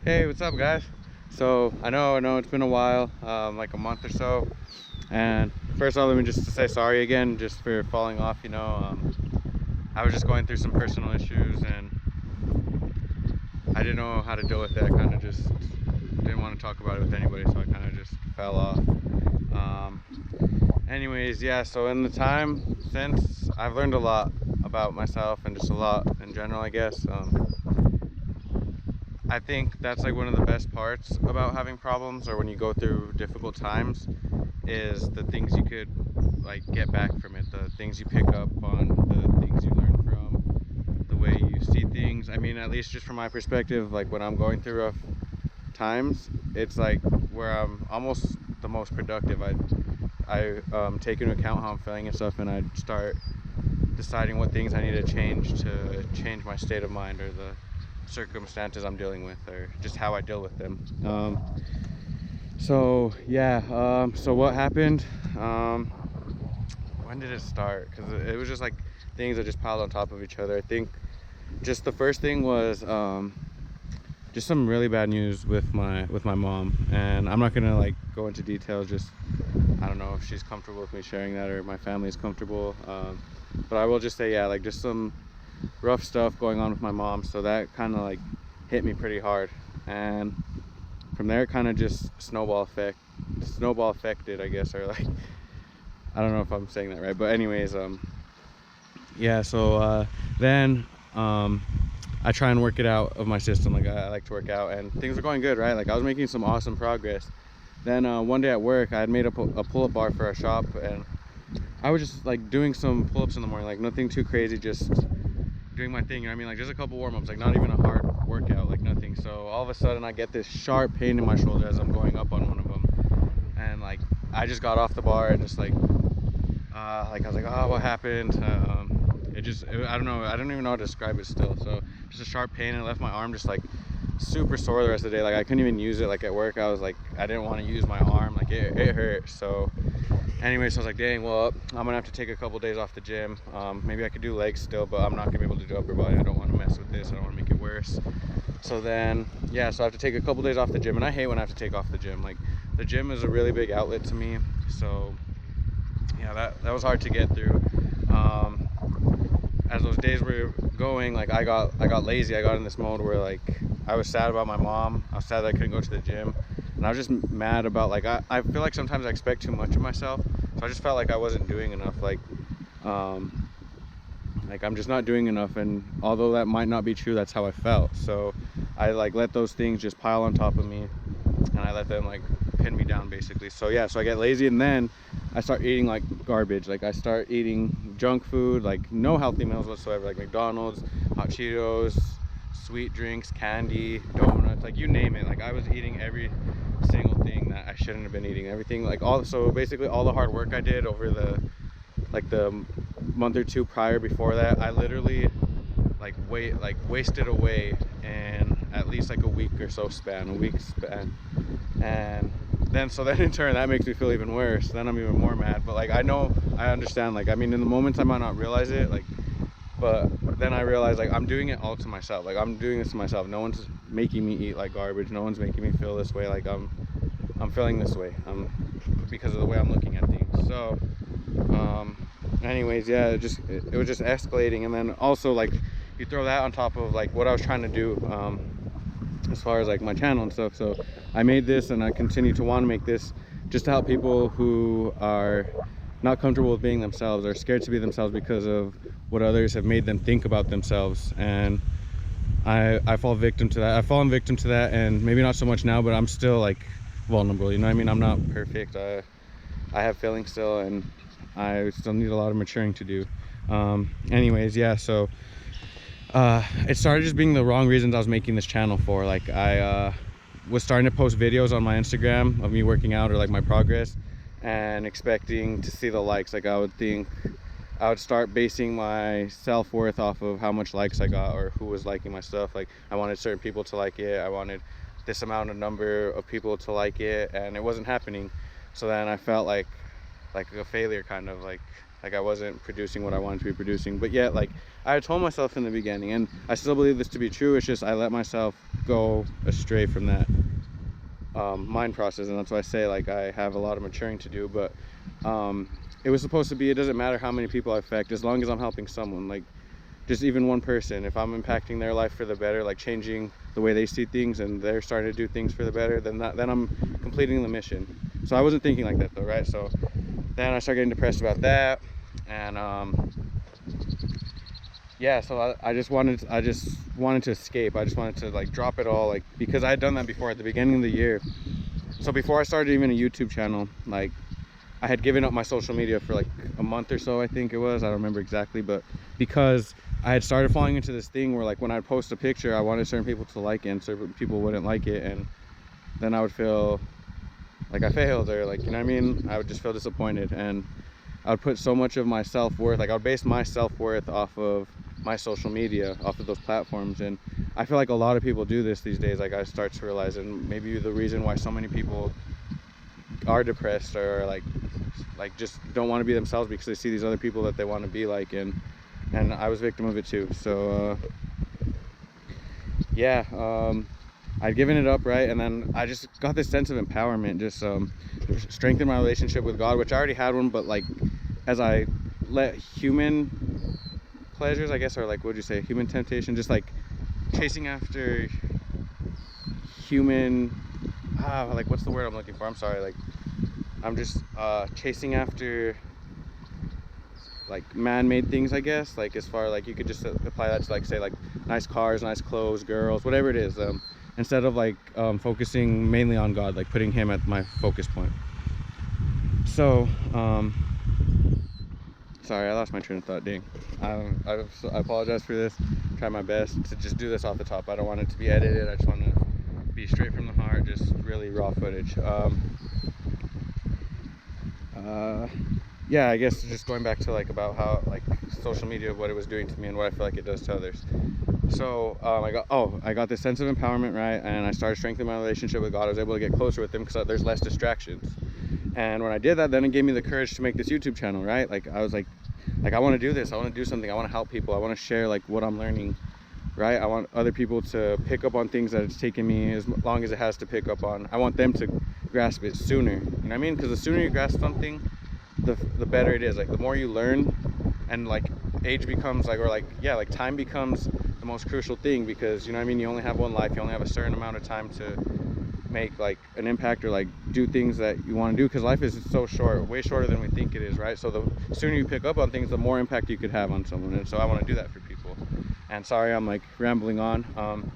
Hey, what's up, guys? So I know it's been a while, like a month or so. And first of all, let me just say sorry again, just for falling off. I was just going through some personal issues, and I didn't know how to deal with it. I kind of just didn't want to talk about it with anybody, so I kind of just fell off. Um, Anyways, yeah. So in the time since, I've learned a lot about myself and just a lot in general, I guess. I think that's like one of the best parts about having problems, or when you go through difficult times, is the things you could like get back from it, the things you pick up on, the things you learn from, the way you see things. I mean, at least just from my perspective, like when I'm going through rough times, it's like where I'm almost the most productive. I take into account how I'm feeling and stuff, and I start deciding what things I need to change my state of mind, or the circumstances I'm dealing with, or just how I deal with them. So yeah, so what happened, when did it start? Because it was just like things that just piled on top of each other. I think just the first thing was just some really bad news with my mom, and I'm not gonna like go into details. Just, I don't know if she's comfortable with me sharing that, or my family is comfortable, but I will just say, yeah, like just some rough stuff going on with my mom. So that kind of like hit me pretty hard, and from there it kind of just snowball affected, I guess, or like, I don't know if I'm saying that right, but anyways, yeah. So then I try and work it out of my system. Like I like to work out, and things were going good, right? Like I was making some awesome progress. Then one day at work, I had made a pull-up bar for our shop, and I was just like doing some pull-ups in the morning, like nothing too crazy, just doing my thing, you know what I mean? Like just a couple warm-ups, like not even a hard workout, like nothing. So all of a sudden I get this sharp pain in my shoulder as I'm going up on one of them, and like I just got off the bar and just like I was like, oh, what happened? I don't know, I don't even know how to describe it still. So just a sharp pain, and it left my arm just like super sore the rest of the day. Like I couldn't even use it. Like at work, I was like, I didn't want to use my arm, like it hurt. So anyways, I was like, dang, well, I'm gonna have to take a couple days off the gym. Maybe I could do legs still, but I'm not gonna be able to do upper body. I don't want to mess with this. I don't want to make it worse. So then, yeah, so I have to take a couple days off the gym, and I hate when I have to take off the gym. Like the gym is a really big outlet to me. So yeah, that was hard to get through. As those days were going, like I got lazy. I got in this mode where like I was sad about my mom. I was sad that I couldn't go to the gym, and I was just mad about like I feel like sometimes I expect too much of myself. So I just felt like I wasn't doing enough. Like I'm just not doing enough, and although that might not be true, that's how I felt. So I like let those things just pile on top of me, and I let them like pin me down basically. So yeah, so I get lazy, and then I start eating like garbage. Like I start eating junk food, like no healthy meals whatsoever, like McDonald's, hot Cheetos, sweet drinks, candy, donuts, like you name it. Like I was eating every single thing that I shouldn't have been eating. Everything, like all, so basically all the hard work I did over the month or two prior before that, I literally wasted away in at least like a week or so span, and then in turn that makes me feel even worse. Then I'm even more mad. But like I know, I understand, like I mean in the moment I might not realize it, like, but then I realize like I'm doing it all to myself. Like I'm doing this to myself. No one's making me eat like garbage. No one's making me feel this way. Like I'm feeling this way because of the way I'm looking at things. So anyways, yeah, it was just escalating. And then also like you throw that on top of like what I was trying to do as far as like my channel and stuff. So I made this, and I continue to want to make this just to help people who are not comfortable with being themselves, or scared to be themselves because of what others have made them think about themselves. And I fall victim to that. I've fallen victim to that, and maybe not so much now, but I'm still like vulnerable, you know what I mean? I'm not perfect. I have feelings still, and I still need a lot of maturing to do. Anyways, yeah, so it started just being the wrong reasons I was making this channel for. Like I was starting to post videos on my Instagram of me working out, or like my progress, and expecting to see the likes. Like I would start basing my self-worth off of how much likes I got, or who was liking my stuff. Like I wanted certain people to like it. I wanted this amount of number of people to like it, and it wasn't happening. So then I felt like a failure, kind of like Like I wasn't producing what I wanted to be producing. But yet, like I had told myself in the beginning, and I still believe this to be true, it's just I let myself go astray from that mind process. And that's why I say like I have a lot of maturing to do. But it was supposed to be, it doesn't matter how many people I affect, as long as I'm helping someone, like just even one person. If I'm impacting their life for the better, like changing the way they see things, and they're starting to do things for the better, then I'm completing the mission. So I wasn't thinking like that though, right? So then I started getting depressed about that, and yeah, so I just wanted to escape. I just wanted to like drop it all, like, because I had done that before at the beginning of the year. So before I started even a YouTube channel, like I had given up my social media for like a month or so, I think it was, I don't remember exactly, but because I had started falling into this thing where like when I'd post a picture, I wanted certain people to like it and certain people wouldn't like it, and then I would feel like I failed, or like, you know what I mean, I would just feel disappointed. And I would put so much of my self-worth, like I would base my self-worth off of my social media, off of those platforms. And I feel like a lot of people do this these days, like I start to realize, and maybe the reason why so many people are depressed or like just don't want to be themselves, because they see these other people that they want to be like, and I was victim of it too. So yeah, I'd given it up, right? And then I just got this sense of empowerment, just strengthened my relationship with God, which I already had one, but like as I let human pleasures, I guess, or like, what'd you say, human temptation, just like chasing after human, like what's the word I'm looking for, I'm sorry, like I'm just chasing after like man-made things, I guess, like as far, like you could just apply that to like say like nice cars, nice clothes, girls, whatever it is, instead of like focusing mainly on God, like putting him at my focus point. So sorry, I lost my train of thought, dang. I apologize for this. Try my best to just do this off the top. I don't want it to be edited, I just want to be straight from the heart, just really raw footage. Yeah, I guess just going back to like about how like social media, what it was doing to me and what I feel like it does to others. So I got this sense of empowerment, right? And I started strengthening my relationship with God. I was able to get closer with him because there's less distractions. And when I did that, then it gave me the courage to make this YouTube channel, right? Like I was like I want to do this, I want to do something, I want to help people, I want to share like what I'm learning, right? I want other people to pick up on things that it's taken me as long as it has to pick up on. I want them to grasp it sooner, you know what I mean? Because the sooner you grasp something, the better it is. Like the more you learn, and like age becomes like, or like, yeah, like time becomes the most crucial thing, because you know what I mean, you only have one life, you only have a certain amount of time to make like an impact or like do things that you want to do, because life is so short, way shorter than we think it is, right? So the sooner you pick up on things, the more impact you could have on someone. And so I want to do that for people. And sorry, I'm like rambling on.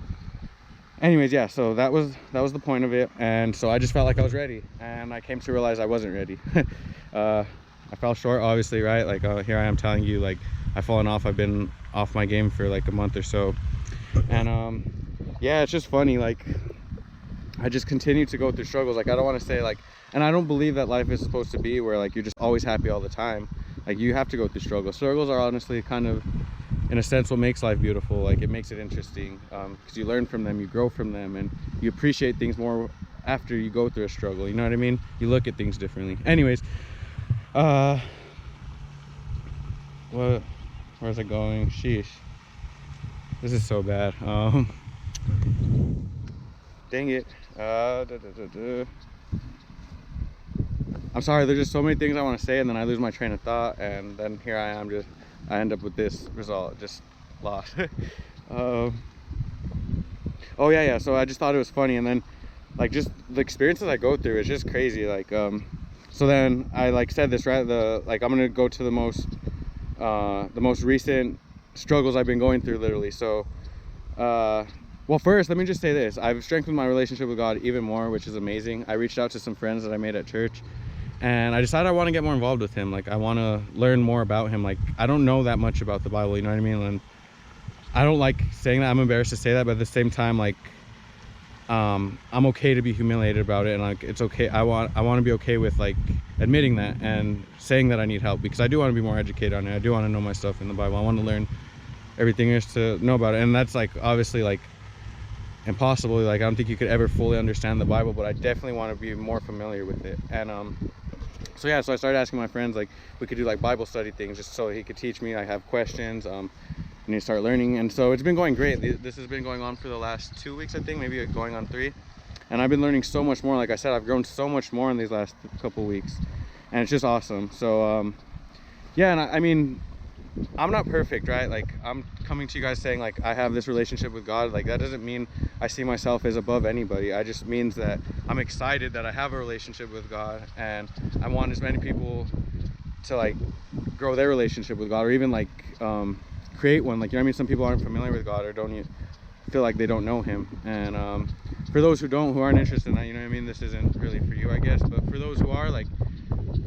Anyways, yeah, so that was the point of it. And so I just felt like I was ready, and I came to realize I wasn't ready. I fell short, obviously, right? Like here I am telling you, like I've fallen off. I've been off my game for like a month or so, and yeah, it's just funny, like I just continue to go through struggles. Like I don't want to say like, and I don't believe that life is supposed to be where like you're just always happy all the time. Like you have to go through struggles. Struggles are honestly kind of, in a sense, what makes life beautiful. Like it makes it interesting, because you learn from them, you grow from them, and you appreciate things more after you go through a struggle, you know what I mean? You look at things differently. Anyways, where's it going? Sheesh, this is so bad. Dang it. I'm sorry, there's just so many things I want to say, and then I lose my train of thought, and then here I am, just I end up with this result, just lost. Oh yeah, so I just thought it was funny, and then like just the experiences I go through, it's just crazy. Like so then I like said this, right, like I'm gonna go to the most recent struggles I've been going through, literally. So well, first let me just say this: I've strengthened my relationship with God even more, which is amazing. I reached out to some friends that I made at church, and I decided I want to get more involved with him. Like I want to learn more about him. Like I don't know that much about the Bible, you know what I mean? And I don't like saying that, I'm embarrassed to say that, but at the same time, like I'm okay to be humiliated about it, and like it's okay. I want to be okay with like admitting that and saying that I need help, because I do want to be more educated on it. I do want to know my stuff in the Bible. I want to learn everything there is to know about it, and that's like obviously like impossible. Like I don't think you could ever fully understand the Bible, but I definitely want to be more familiar with it. And So yeah, so I started asking my friends, like, we could do like Bible study things just so he could teach me. I have questions, I need to start learning. And so it's been going great. This has been going on for the last 2 weeks, I think, maybe going on 3. And I've been learning so much more. Like I said, I've grown so much more in these last couple weeks, and it's just awesome. So yeah, and I mean, I'm not perfect, right? Like, I'm coming to you guys saying like I have this relationship with God. Like, that doesn't mean I see myself as above anybody. I just means that I'm excited that I have a relationship with God, and I want as many people to like grow their relationship with God, or even like create one. Like, you know what I mean? Some people aren't familiar with God, or don't feel like they don't know him. And for those who aren't interested in that, you know what I mean, this isn't really for you, I guess. But for those who are, like,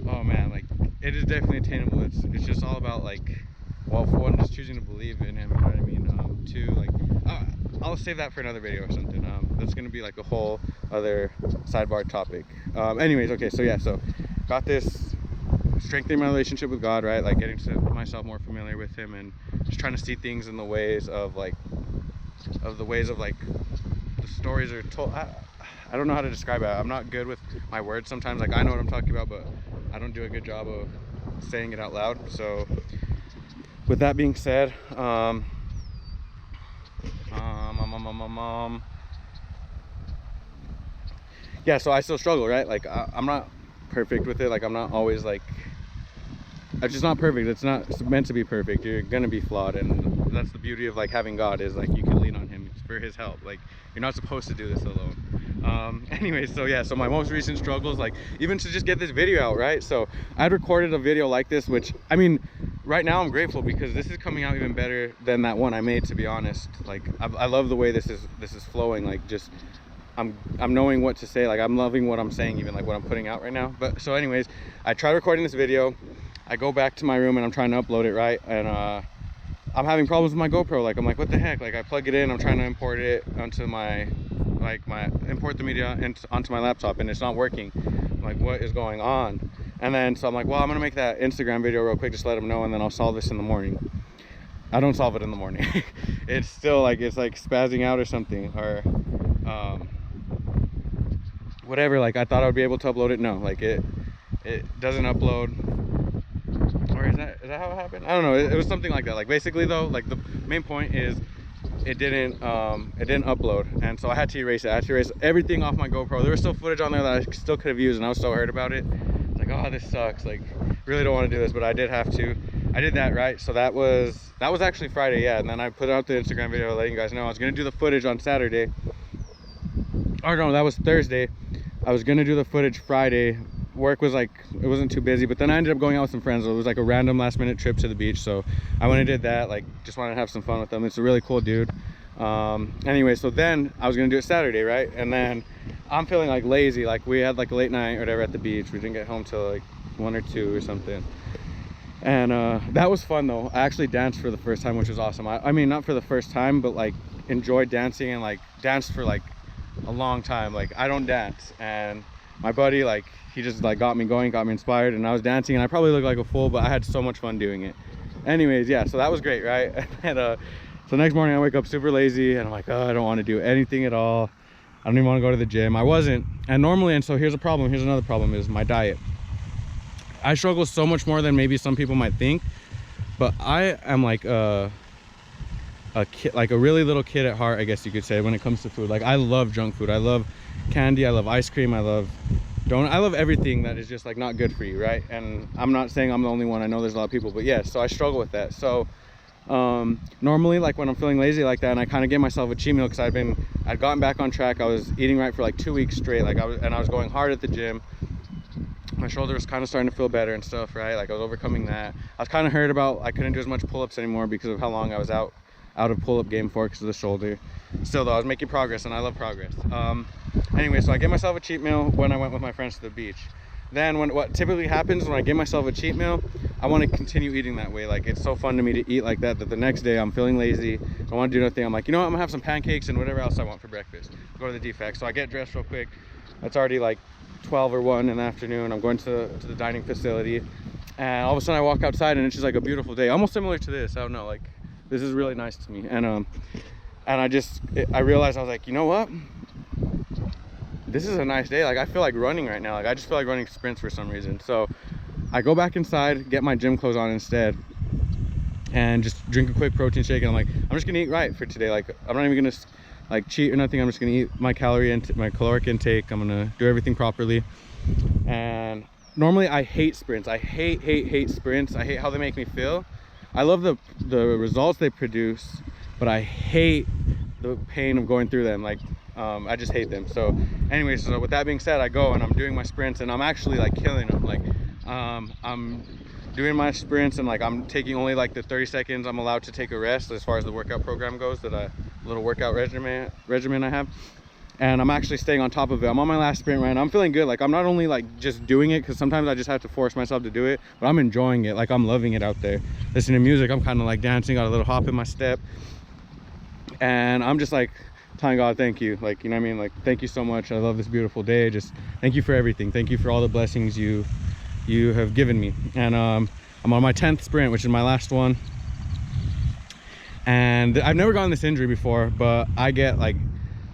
oh man, like, it is definitely attainable. It's just all about like, well, for one, just choosing to believe in him, you know what I mean? Two, like, I'll save that for another video or something. That's gonna be like a whole other sidebar topic. Anyways, okay, so yeah, so got this strengthening my relationship with God, right? Like, getting to myself more familiar with him, and just trying to see things in the ways of like the stories are told. I don't know how to describe it. I'm not good with my words sometimes. Like, I know what I'm talking about, but I don't do a good job of saying it out loud. So with that being said, yeah, so I still struggle, right? Like, I'm not perfect with it. Like, I'm not always like, it's just not perfect. It's not meant to be perfect. You're gonna be flawed, and that's the beauty of like having God, is like you can lean on him for his help. Like, you're not supposed to do this alone. Anyway, so yeah, so my most recent struggles, like, even to just get this video out, right? So I'd recorded a video like this, which, I mean, right now I'm grateful because this is coming out even better than that one I made, to be honest. Like, I love the way this is flowing. Like, just I'm knowing what to say. Like, I'm loving what I'm saying, even like what I'm putting out right now. But so anyways, I tried recording this video. I go back to my room and I'm trying to upload it, right? And I'm having problems with my GoPro. Like, I'm like, what the heck? Like, I plug it in, I'm trying to import it onto my import the media onto my laptop, and it's not working. I'm like, what is going on? And then so I'm like, well, I'm gonna make that Instagram video real quick, just let them know, and then I'll solve this in the morning. I don't solve it in the morning. It's still like, it's like spazzing out or something, or whatever. Like, I thought I would be able to upload it. No, like, it doesn't upload. Or is that how it happened? I don't know. It was something like that. Like, basically though, like, the main point is it didn't upload, and so I had to erase it. I had to erase everything off my GoPro. There was still footage on there that I still could have used, and I was so hurt about it. Like, oh, this sucks. Like, really don't want to do this, but I did have to. I did that, right? So that was actually Friday, yeah. And then I put out the Instagram video letting you guys know I was gonna do the footage on Saturday. Or no, that was Thursday. I was gonna do the footage Friday. Work was like, it wasn't too busy, but then I ended up going out with some friends. So it was like a random last minute trip to the beach, so I went and did that. Like, just wanted to have some fun with them. It's a really cool dude. Anyway, so then I was gonna do it Saturday, right? And then I'm feeling like lazy. Like, we had like a late night or whatever at the beach. We didn't get home till like 1 or 2 or something, and that was fun though. I actually danced for the first time, which was awesome. I mean, not for the first time, but like enjoyed dancing, and like danced for like a long time. Like, I don't dance, and my buddy, like, he just like got me going, got me inspired, and I was dancing, and I probably looked like a fool, but I had so much fun doing it. Anyways, yeah, so that was great, right? And so next morning I wake up super lazy, and I'm like, oh, I don't want to do anything at all. I don't even want to go to the gym. I wasn't. And normally, and so here's a problem, here's another problem, is my diet. I struggle so much more than maybe some people might think, but I am like a kid, like a really little kid at heart, I guess you could say, when it comes to food. Like, I love junk food. I love candy, I love ice cream, I love donut, I love everything that is just like not good for you, right? And I'm not saying I'm the only one. I know there's a lot of people, but yeah, so I struggle with that. So normally, like, when I'm feeling lazy like that, and I kind of gave myself a cheat meal, because I'd gotten back on track. I was eating right for like 2 weeks straight. Like, I was going hard at the gym. My shoulder was kind of starting to feel better and stuff, right? Like, I was overcoming that. I was kind of hurt about, I couldn't do as much pull-ups anymore because of how long I was out of pull-up game for, because of the shoulder. Still though, I was making progress, and I love progress. Anyway, so I gave myself a cheat meal when I went with my friends to the beach. Then what typically happens when I give myself a cheat meal, I want to continue eating that way. Like, it's so fun to me to eat like that, that the next day I'm feeling lazy, I want to do nothing. I'm like, you know what, I'm gonna have some pancakes and whatever else I want for breakfast. Go to the defect. So I get dressed real quick. It's already like 12 or 1 in the afternoon. I'm going to the dining facility, and all of a sudden I walk outside, and it's just like a beautiful day, almost similar to this. I don't know, like, this is really nice to me. And I realized, I was like, you know what, this is a nice day. Like I feel like running right now. Like I just feel like running sprints for some reason. So I go back inside, get my gym clothes on instead, and just drink a quick protein shake. And I'm like, I'm just gonna eat right for today. Like I'm not even gonna like cheat or nothing. I'm just gonna eat my my caloric intake. I'm gonna do everything properly. And normally I hate sprints. I hate sprints. I hate how they make me feel. I love the results they produce, but I hate the pain of going through them. Like I just hate them. So anyways, so with that being said, I go and I'm doing my sprints and I'm actually like killing them. Like I'm doing my sprints and like I'm taking only like the 30 seconds I'm allowed to take a rest as far as the workout program goes, little workout regimen I have. And I'm actually staying on top of it. I'm on my last sprint right now. I'm feeling good. Like I'm not only like just doing it, because sometimes I just have to force myself to do it, but I'm enjoying it. Like I'm loving it out there. Listening to music, I'm kind of like dancing, got a little hop in my step. And I'm just like telling God, thank you. Like, you know what I mean? Like, thank you so much. I love this beautiful day. Just thank you for everything. Thank you for all the blessings you have given me. And I'm on my 10th sprint, which is my last one. And I've never gotten this injury before, but I get like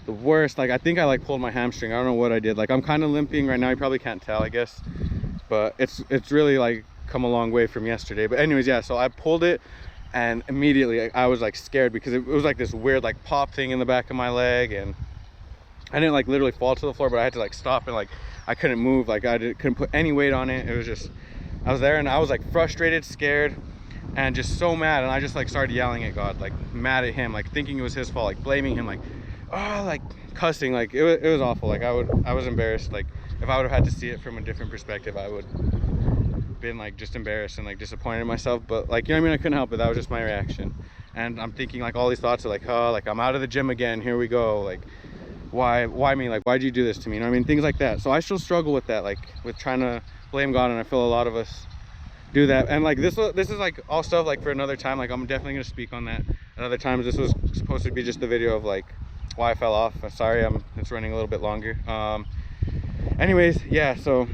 the worst. Like I think I like pulled my hamstring. I don't know what I did. Like I'm kind of limping right now. You probably can't tell, I guess, but it's really like come a long way from yesterday. But anyways, yeah, so I pulled it and immediately I was like scared, because it was like this weird like pop thing in the back of my leg, and I didn't like literally fall to the floor, but I had to like stop, and like I couldn't move. Like couldn't put any weight on it. It was just, I was there and I was like frustrated, scared, and just so mad. And I just like started yelling at God, like mad at him, like thinking it was his fault, like blaming him, like oh, like cussing. Like it was awful. Like I was embarrassed. Like if I would have had to see it from a different perspective, I would been like just embarrassed and like disappointed in myself. But like, you know what I mean, I couldn't help it. That was just my reaction. And I'm thinking like all these thoughts are like, oh, like I'm out of the gym again, here we go. Like why me? Like why'd you do this to me? You know what I mean? Things like that. So I still struggle with that, like with trying to blame God, and I feel a lot of us do that. And like this is like all stuff like for another time. Like I'm definitely gonna speak on that at other times. This was supposed to be just the video of like why I fell off. Sorry, it's running a little bit longer. Anyways, yeah, so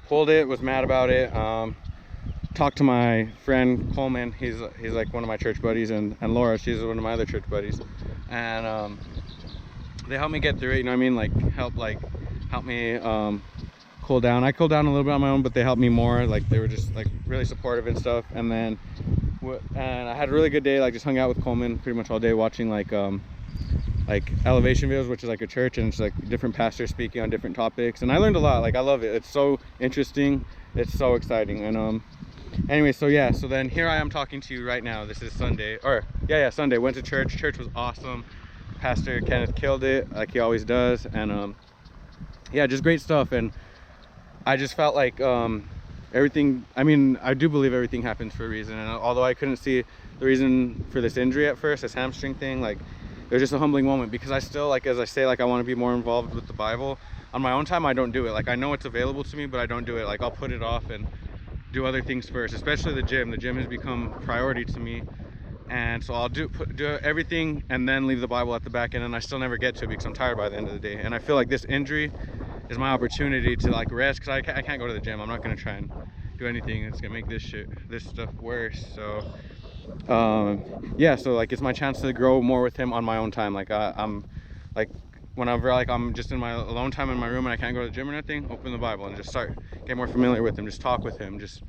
pulled it, was mad about it. Talked to my friend Coleman. He's like one of my church buddies, and Laura, she's one of my other church buddies, and they helped me get through it. You know what I mean? Like help me cool down. I cooled down a little bit on my own, but they helped me more. Like they were just like really supportive and stuff. And then I had a really good day. Like just hung out with Coleman pretty much all day, watching like elevation videos, which is like a church, and it's like different pastors speaking on different topics, and I learned a lot. Like I love it. It's so interesting, it's so exciting. And anyway, so yeah, so then here I am talking to you right now. This is Sunday, or yeah, Sunday. Went to church was awesome. Pastor Kenneth killed it, like he always does. And yeah, just great stuff. And I just felt like everything, I mean, I do believe everything happens for a reason. And although I couldn't see the reason for this injury at first, this hamstring thing, like it was just a humbling moment, because I still, like, as I say, like I want to be more involved with the Bible. On my own time, I don't do it. Like I know it's available to me, but I don't do it. Like I'll put it off and do other things first, especially the gym. The gym has become priority to me, and so I'll do everything and then leave the Bible at the back end, and I still never get to it because I'm tired by the end of the day. And I feel like this injury is my opportunity to like rest, because I can't go to the gym. I'm not gonna try and do anything that's gonna make this stuff worse. So yeah, so like it's my chance to grow more with him on my own time. Like I'm like, whenever like I'm just in my alone time in my room and I can't go to the gym or anything, open the Bible and just start get more familiar with him, just talk with him, just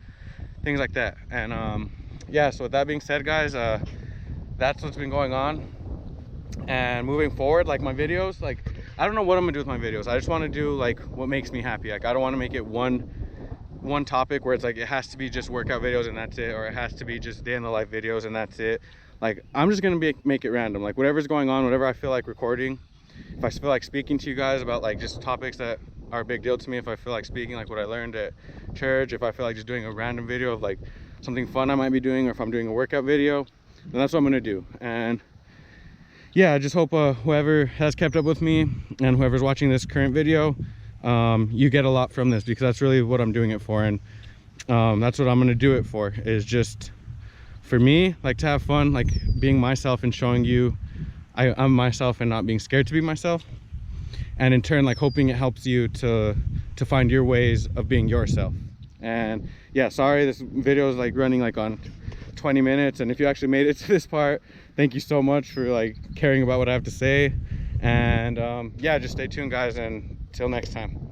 things like that. And yeah, so with that being said, guys, that's what's been going on. And moving forward, like my videos, like I don't know what I'm gonna do with my videos. I just want to do like what makes me happy. Like I don't want to make it one topic where it's like it has to be just workout videos and that's it, or it has to be just day in the life videos and that's it. Like I'm just gonna make it random, like whatever's going on, whatever I feel like recording. If I feel like speaking to you guys about like just topics that are a big deal to me, if I feel like speaking like what I learned at church, if I feel like just doing a random video of like something fun I might be doing, or if I'm doing a workout video, then that's what I'm gonna do. And yeah, I just hope whoever has kept up with me and whoever's watching this current video, you get a lot from this, because that's really what I'm doing it for. And that's what I'm gonna do it for, is just for me, like to have fun, like being myself and showing you I'm myself and not being scared to be myself. And in turn, like hoping it helps you to find your ways of being yourself. And yeah, sorry this video is like running like on 20 minutes, and if you actually made it to this part, thank you so much for like caring about what I have to say. And yeah, just stay tuned, guys, and till next time.